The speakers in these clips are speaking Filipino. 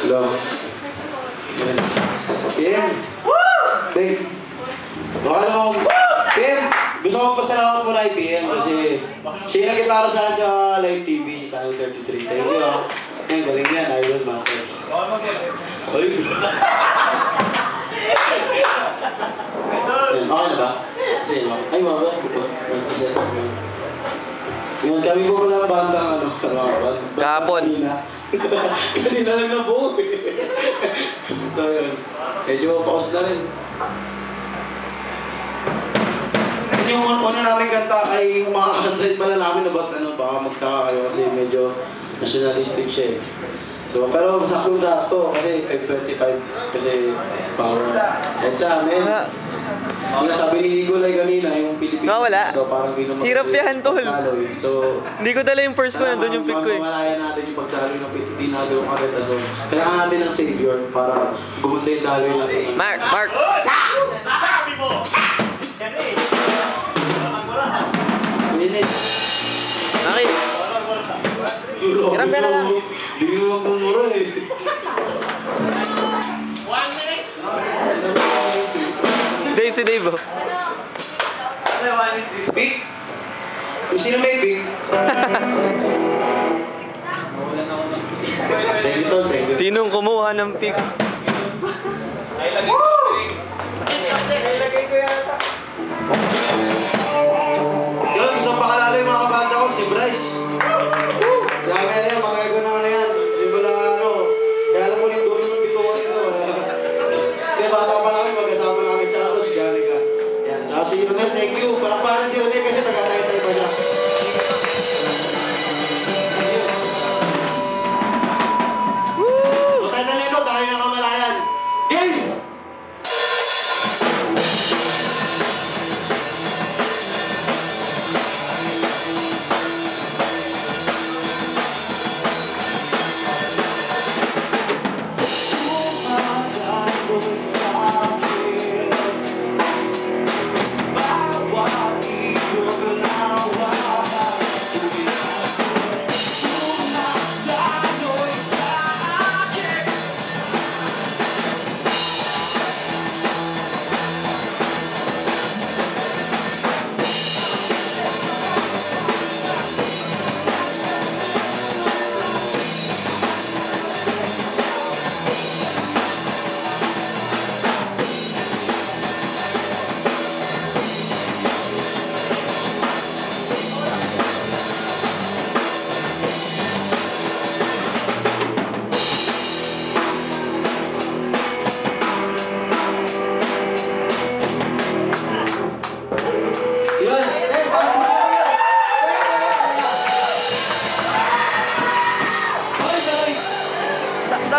Hello. PM! Babe! Baka naman, PM! Gusto ko pasalamat muna kay PM kasi siya yung nag-gitara sa akin sa live TV, sa Channel 33. Thank you ah. Ngayon, galing yan, Idol Master. Ay! Okay na ba? Kasi ay mga mag-set up yun. Yun, kami po pala ang bandang ano, kahapon. Kanina lang na buo eh. Ito yun. Medyo paus na rin. Yung una namin kanta ay yung mga kanta pala namin na ba't ano, baka magtaka kayo kasi medyo nationalistic siya eh. So, pero saktong-sakto kasi 525 kasi power. At sa amin, yung sabi ni Nicolay kanina, yung Pilipinas, wala. Parang hirap yan, tol. So, hindi ko dala yung first ko, nandun yung pick ko eh. Mamalayan natin yung pagdaloy ng Pinagawang Agad. So, kailangan natin ng savior para gumanda yung daloy natin. Mark! Mark! Sabi mo! Maki! Hirap ka na lang. Hindi mo magmumura eh. 1 minute! Si Dave oh. Big? Kung sino may big? Sinong kumuha ng pick? Yun, gusto pakalala yung mga kabanda ko, si Bryce. Dami na yan, makaya ko na ano yan. Simula ano, kaya alam mo rin dulo ng bituan ito. Hindi, bata pa namin, magkasama namin, tsaka ito si Janica. Yan, tsaka si Ronel, thank you. Palakpakan si Ronel kasi taga-tay-tay pa siya. Matay na nito, tayo na kamalayan. Yay!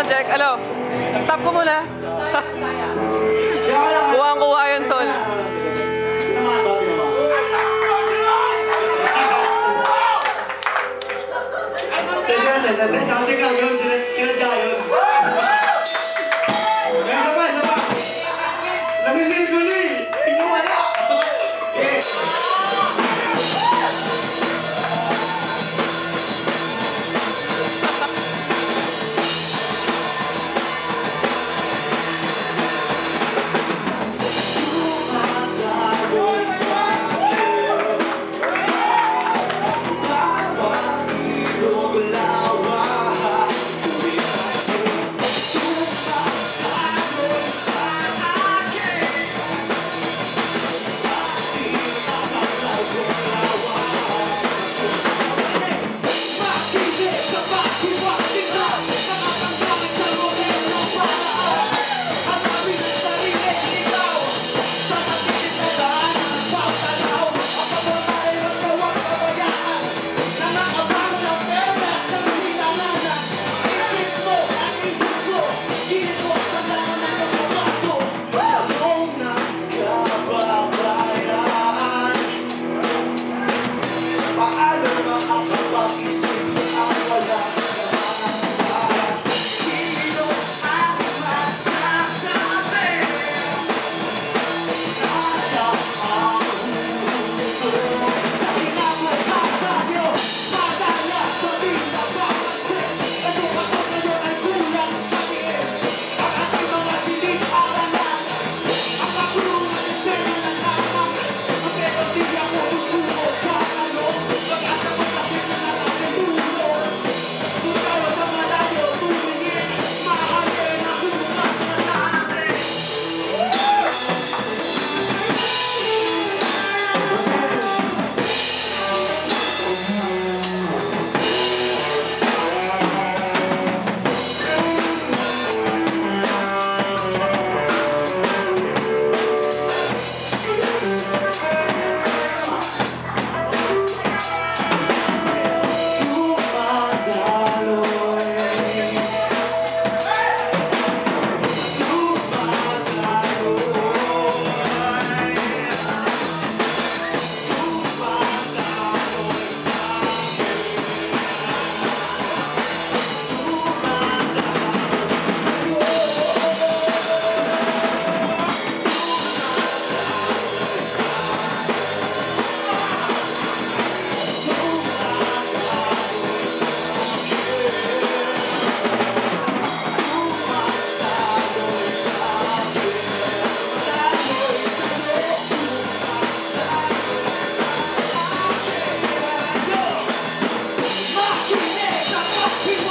Check, hello. Stop ko muna. Kuha yan, tol. Soundcheck lang yun, sinadya yun. Isa pa. Namimil ko na eh. Pinuwala. Yes.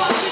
One minute.